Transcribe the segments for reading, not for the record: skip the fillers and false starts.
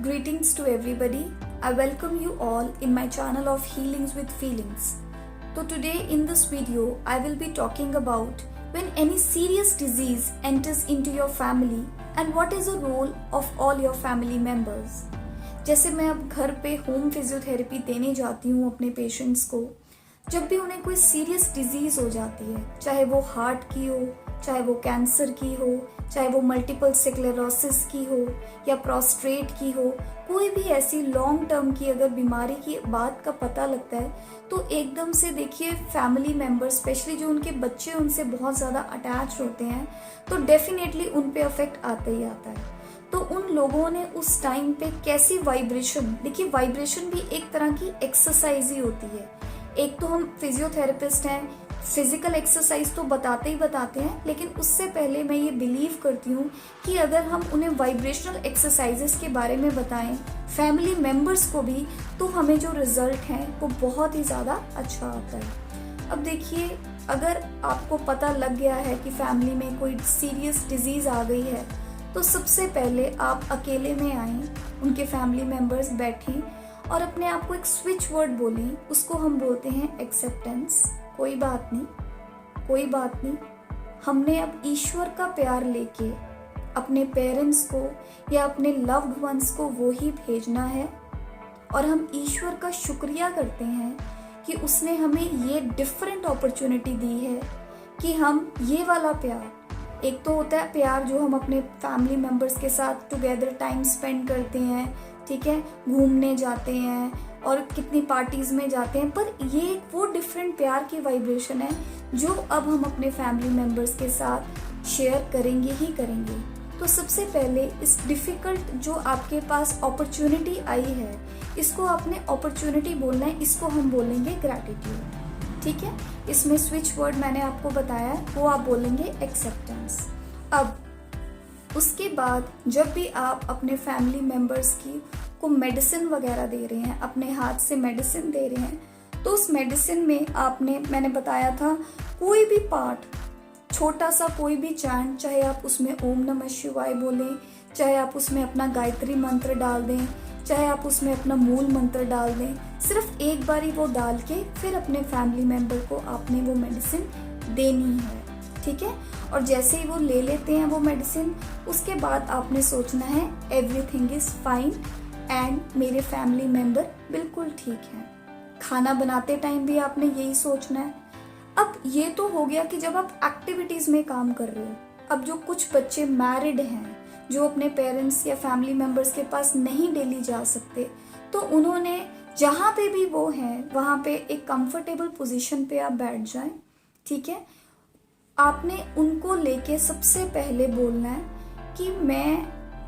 Greetings to everybody. I welcome you all in my channel of Healings with Feelings. So today in this video, I will be talking about when any serious disease enters into your family and what is the role of all your family members. जैसे मैं अब घर पे home physiotherapy देने जाती हूँ अपने patients को, जब भी उन्हें कोई सीरियस डिजीज हो जाती है, चाहे वो हार्ट की हो, चाहे वो कैंसर की हो, चाहे वो मल्टीपल स्क्लेरोसिस की हो या प्रोस्ट्रेट की हो, कोई भी ऐसी लॉन्ग टर्म की अगर बीमारी की बात का पता लगता है तो एकदम से देखिए फैमिली मेंबर्स, स्पेशली जो उनके बच्चे उनसे बहुत ज़्यादा अटैच होते हैं, तो डेफिनेटली उन पे अफेक्ट आता ही आता है। तो उन लोगों ने उस टाइम पे कैसी वाइब्रेशन, देखिए वाइब्रेशन भी एक तरह की एक्सरसाइज ही होती है। एक तो हम फिजियोथेरेपिस्ट हैं, फिजिकल एक्सरसाइज तो बताते ही बताते हैं, लेकिन उससे पहले मैं ये बिलीव करती हूँ कि अगर हम उन्हें वाइब्रेशनल एक्सरसाइजेस के बारे में बताएं फैमिली मेंबर्स को भी, तो हमें जो रिजल्ट है वो बहुत ही ज़्यादा अच्छा आता है। अब देखिए, अगर आपको पता लग गया है कि फैमिली में कोई सीरियस डिजीज़ आ गई है, तो सबसे पहले आप अकेले में आएँ, उनके फैमिली मेंबर्स बैठें और अपने आप को एक स्विच वर्ड बोलें। उसको हम बोलते हैं एक्सेप्टेंस। कोई बात नहीं, कोई बात नहीं, हमने अब ईश्वर का प्यार लेके अपने पेरेंट्स को या अपने लव्ड वंस को वो ही भेजना है। और हम ईश्वर का शुक्रिया करते हैं कि उसने हमें ये डिफरेंट अपॉर्चुनिटी दी है कि हम ये वाला प्यार, एक तो होता है प्यार जो हम अपने फैमिली मेंबर्स के साथ टुगेदर टाइम स्पेंड करते हैं, ठीक है, घूमने जाते हैं और कितनी पार्टीज़ में जाते हैं, पर ये वो डिफरेंट प्यार की वाइब्रेशन है जो अब हम अपने फैमिली मेंबर्स के साथ शेयर करेंगे ही करेंगे। तो सबसे पहले इस डिफ़िकल्ट जो आपके पास अपॉर्चुनिटी आई है, इसको आपने अपॉर्चुनिटी बोलना है, इसको हम बोलेंगे ग्रैटिट्यूड, ठीक है। इसमें स्विच वर्ड मैंने आपको बताया, वो आप बोलेंगे एक्सेप्टेंस। अब उसके बाद जब भी आप अपने फैमिली मेंबर्स को मेडिसिन वगैरह दे रहे हैं, अपने हाथ से मेडिसिन दे रहे हैं, तो उस मेडिसिन में मैंने बताया था कोई भी पार्ट, छोटा सा कोई भी चैंट, चाहे आप उसमें ओम नमः शिवाय बोलें, चाहे आप उसमें अपना गायत्री मंत्र डाल दें, चाहे आप उसमें अपना मूल मंत्र डाल दें, सिर्फ एक बार ही वो डाल के फिर अपने फैमिली मेंबर को आपने वो मेडिसिन देनी है, ठीक है। और जैसे ही वो ले लेते हैं वो मेडिसिन, उसके बाद आपने सोचना है एवरीथिंग इज फाइन एंड मेरे फैमिली मेंबर बिल्कुल ठीक हैं। खाना बनाते टाइम भी आपने यही सोचना है। अब ये तो हो गया कि जब आप एक्टिविटीज़ में काम कर रहे हो। अब जो कुछ बच्चे मैरिड हैं, जो अपने पेरेंट्स या फैमिली मेंबर्स के पास नहीं डेली जा सकते, तो उन्होंने जहाँ पे भी वो हैं वहाँ पे एक कंफर्टेबल पोजीशन पे आप बैठ जाएं, ठीक है। आपने उनको लेके सबसे पहले बोलना है कि मैं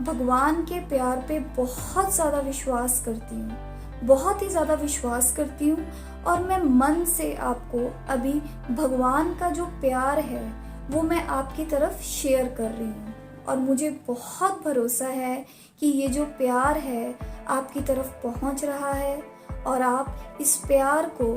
भगवान के प्यार पे बहुत ज़्यादा विश्वास करती हूँ, बहुत ही ज़्यादा विश्वास करती हूँ, और मैं मन से आपको अभी भगवान का जो प्यार है वो मैं आपकी तरफ शेयर कर रही हूँ। और मुझे बहुत भरोसा है कि ये जो प्यार है आपकी तरफ पहुँच रहा है और आप इस प्यार को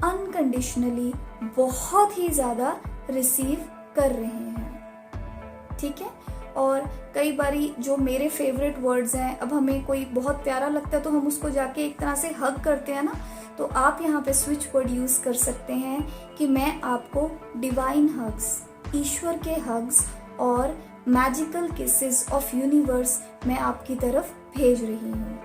अनकंडीशनली बहुत ही ज़्यादा रिसीव कर रहे हैं, ठीक है। और कई बारी जो मेरे फेवरेट वर्ड्स हैं, अब हमें कोई बहुत प्यारा लगता है तो हम उसको जाके एक तरह से हग करते हैं ना, तो आप यहाँ पे स्विच वर्ड यूज़ कर सकते हैं कि मैं आपको डिवाइन हग्स, ईश्वर के हग्स और मैजिकल किसेस ऑफ यूनिवर्स मैं आपकी तरफ भेज रही हूँ।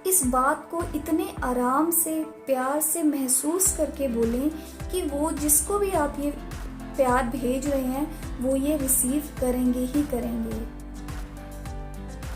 इस बात को इतने आराम से, प्यार से महसूस करके बोलें कि वो जिसको भी आप ये प्यार भेज रहे हैं वो ये रिसीव करेंगे ही करेंगे।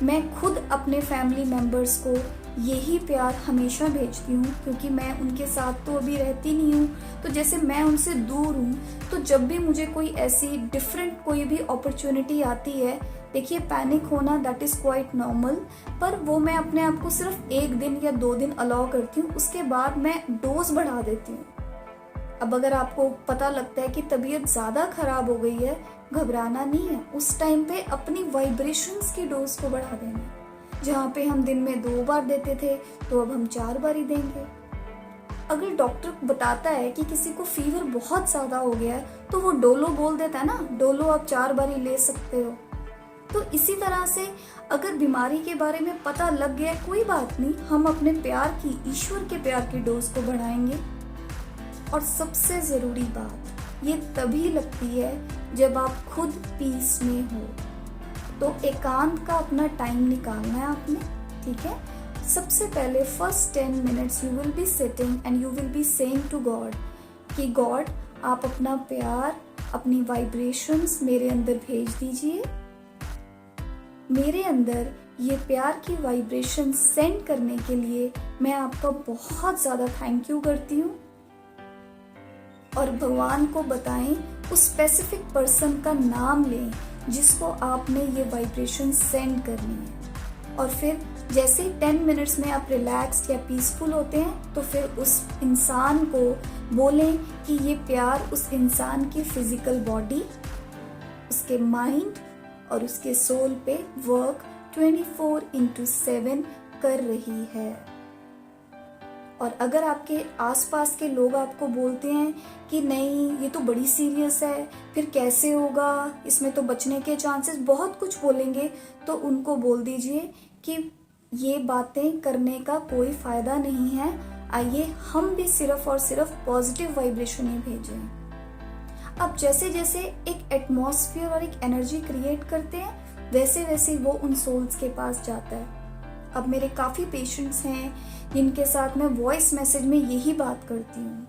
मैं खुद अपने फैमिली मेंबर्स को यही प्यार हमेशा भेजती हूँ, क्योंकि मैं उनके साथ तो अभी रहती नहीं हूँ, तो जैसे मैं उनसे दूर हूँ, तो जब भी मुझे कोई ऐसी डिफरेंट कोई भी अपॉर्चुनिटी आती है, देखिए पैनिक होना दैट इज़ क्वाइट नॉर्मल, पर वो मैं अपने आप को सिर्फ 1 दिन या 2 दिन अलाउ करती हूँ, उसके बाद मैं डोज बढ़ा देती हूँ। अब अगर आपको पता लगता है कि तबीयत ज़्यादा ख़राब हो गई है, घबराना नहीं है, उस टाइम पे अपनी वाइब्रेशंस की डोज को बढ़ा देना है। जहाँ पे हम दिन में 2 बार देते थे तो अब हम 4 बार ही देंगे। अगर डॉक्टर बताता है कि किसी को फीवर बहुत ज़्यादा हो गया है, तो वो डोलो बोल देता है ना, डोलो आप 4 बार ही ले सकते हो। तो इसी तरह से अगर बीमारी के बारे में पता लग गया, कोई बात नहीं, हम अपने प्यार की, ईश्वर के प्यार की डोज को बढ़ाएंगे। और सबसे ज़रूरी बात ये तभी लगती है जब आप खुद पीस में हो। तो एकांत का अपना टाइम निकालना है आपने, ठीक है। सबसे पहले first 10 minutes you will be sitting and you will be saying to god कि गॉड, आप अपना प्यार, अपनी वाइब्रेशंस मेरे अंदर भेज दीजिए। मेरे अंदर ये प्यार की वाइब्रेशन सेंड करने के लिए मैं आपका बहुत ज़्यादा थैंक यू करती हूँ। और भगवान को बताएं, उस स्पेसिफिक पर्सन का नाम लें जिसको आपने ये वाइब्रेशन सेंड करनी है। और फिर जैसे ही 10 मिनट्स में आप रिलैक्स्ड या पीसफुल होते हैं तो फिर उस इंसान को बोलें कि ये प्यार उस इंसान की फिजिकल बॉडी, उसके माइंड और उसके सोल पे वर्क 24/7 कर रही है। और अगर आपके आसपास के लोग आपको बोलते हैं कि नहीं ये तो बड़ी सीरियस है, फिर कैसे होगा, इसमें तो बचने के चांसेस, बहुत कुछ बोलेंगे, तो उनको बोल दीजिए कि ये बातें करने का कोई फ़ायदा नहीं है, आइए हम भी सिर्फ और सिर्फ पॉजिटिव वाइब्रेशन ही भेजें। अब जैसे जैसे एक एटमॉस्फेयर और एक एनर्जी क्रिएट करते हैं वैसे वैसे वो उन सोल्स के पास जाता है। अब मेरे काफ़ी पेशेंट्स हैं जिनके साथ मैं वॉइस मैसेज में यही बात करती हूँ।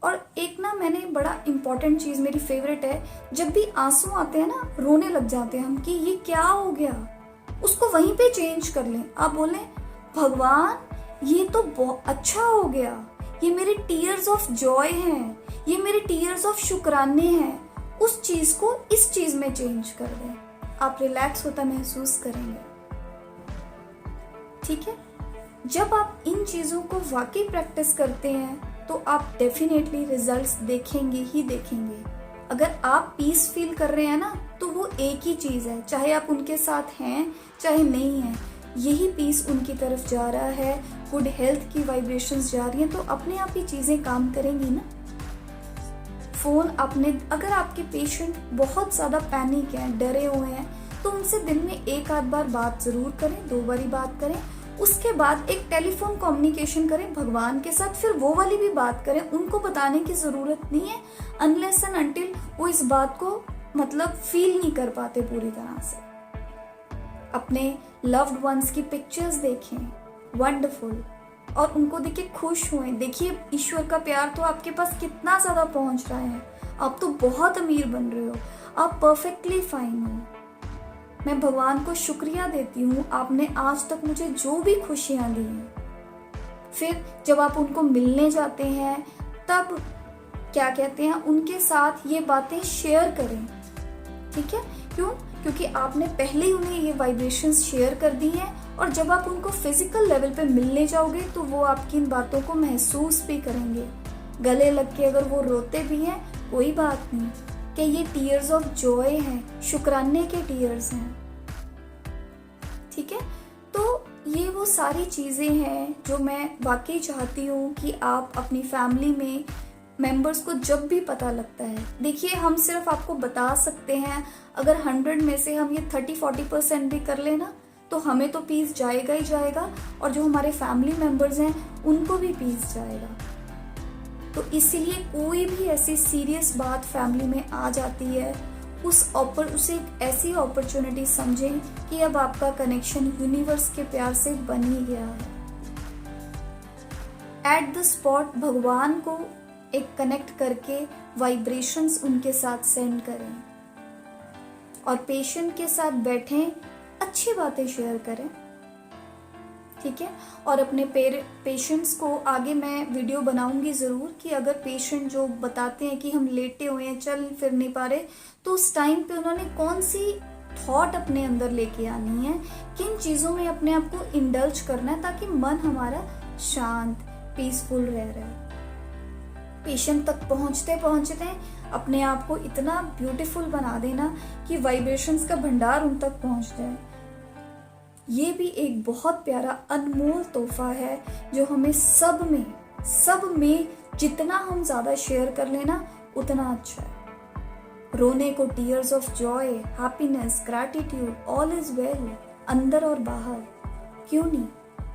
और एक ना मैंने बड़ा इम्पॉर्टेंट चीज़, मेरी फेवरेट है, जब भी आंसू आते हैं ना, रोने लग जाते हैं हम कि ये क्या हो गया, उसको वहीं पे चेंज कर लें। आप बोलें भगवान ये तो बहुत अच्छा हो गया, ये मेरे टीयर्स ऑफ जॉय हैं, ये मेरे टीयर्स ऑफ शुक्राने हैं, उस चीज़ को इस चीज़ में चेंज कर दें। आप रिलैक्स होता महसूस करेंगे, ठीक है। जब आप इन चीज़ों को वाकई प्रैक्टिस करते हैं तो आप डेफिनेटली रिजल्ट्स देखेंगे ही देखेंगे। अगर आप पीस फील कर रहे हैं ना तो वो एक ही चीज़ है, चाहे आप उनके साथ हैं चाहे नहीं हैं, यही पीस उनकी तरफ जा रहा है, गुड हेल्थ की वाइब्रेशंस जा रही हैं, तो अपने आप ही चीज़ें काम करेंगी ना। फ़ोन आपने, अगर आपके पेशेंट बहुत ज़्यादा पैनिक हैं, डरे हुए हैं, तो उनसे दिन में एक आध बार बात ज़रूर करें, 2 बारी बात करें, उसके बाद एक टेलीफोन कम्युनिकेशन करें भगवान के साथ, फिर वो वाली भी बात करें। उनको बताने की ज़रूरत नहीं है अनलेस एंड अनटिल वो इस बात को मतलब फील नहीं कर पाते पूरी तरह से। अपने लव्ड वंस की पिक्चर्स देखें, वंडरफुल, और उनको देखिए खुश हुए। देखिए ईश्वर का प्यार तो आपके पास कितना ज़्यादा पहुंच रहा है, आप तो बहुत अमीर बन रहे हो, आप परफेक्टली फाइन हो। मैं भगवान को शुक्रिया देती हूँ, आपने आज तक मुझे जो भी खुशियाँ दी हैं। फिर जब आप उनको मिलने जाते हैं तब क्या कहते हैं, उनके साथ ये बातें शेयर करें, ठीक है। क्यों? क्योंकि आपने पहले ही उन्हें ये वाइब्रेशंस शेयर कर दी हैं, और जब आप उनको फिजिकल लेवल पे मिलने जाओगे तो वो आपकी इन बातों को महसूस भी करेंगे। गले लग के अगर वो रोते भी हैं कोई बात नहीं, कि ये टीयर्स ऑफ जॉय हैं, शुक्राने के टीयर्स हैं, ठीक है। तो ये वो सारी चीज़ें हैं जो मैं वाकई चाहती हूँ कि आप अपनी फैमिली में मेंबर्स को जब भी पता लगता है, देखिए हम सिर्फ आपको बता सकते हैं, अगर 100 में से हम ये 30-40% भी कर लेना तो हमें तो पीस जाएगा ही जाएगा, और जो हमारे फैमिली मेंबर्स हैं उनको भी पीस जाएगा। तो इसीलिए कोई भी ऐसी सीरियस बात फैमिली में आ जाती है, उसे एक ऐसी अपॉर्चुनिटी समझें कि अब आपका कनेक्शन यूनिवर्स के प्यार से बन ही गया है। एट द स्पॉट भगवान को एक कनेक्ट करके वाइब्रेशंस उनके साथ सेंड करें, और पेशेंट के साथ बैठें, अच्छी बातें शेयर करें, ठीक है। और अपने पेशेंट्स को आगे मैं वीडियो बनाऊंगी ज़रूर कि अगर पेशेंट जो बताते हैं कि हम लेटे हुए हैं, चल फिर नहीं पा रहे, तो उस टाइम पे उन्होंने कौन सी थॉट अपने अंदर लेके आनी है, किन चीज़ों में अपने आप को इंडल्ज करना है ताकि मन हमारा शांत पीसफुल रह रहा है। पेशेंट तक पहुंचते पहुंचते अपने आप को इतना ब्यूटीफुल बना देना कि वाइब्रेशंस का भंडार उन तक पहुंच जाए। ये भी एक बहुत प्यारा अनमोल तोहफा है जो हमें सब में जितना हम ज़्यादा शेयर कर लेना उतना अच्छा है। रोने को tears of Joy, happiness, gratitude, all is well, अंदर और बाहर। क्यों नहीं,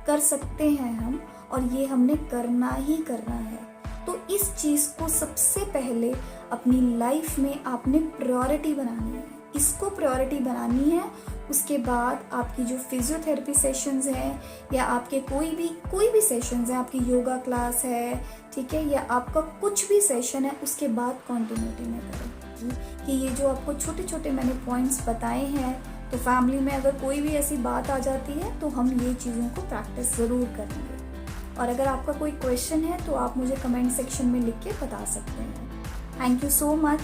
कर सकते हैं हम, और ये हमने करना ही करना है। तो इस चीज़ को सबसे पहले अपनी लाइफ में आपने प्रायोरिटी बनानी है, इसको प्रायोरिटी बनानी है। उसके बाद आपकी जो फिजियोथेरेपी सेशंस हैं या आपके कोई भी सेशंस हैं, आपकी योगा क्लास है, ठीक है, या आपका कुछ भी सेशन है, उसके बाद कंटिन्यूटी में करें कि ये जो आपको छोटे छोटे मैंने पॉइंट्स बताए हैं, तो फैमिली में अगर कोई भी ऐसी बात आ जाती है तो हम ये चीज़ों को प्रैक्टिस ज़रूर करेंगे। और अगर आपका कोई क्वेश्चन है तो आप मुझे कमेंट सेक्शन में लिख के बता सकते हैं। Thank you so much.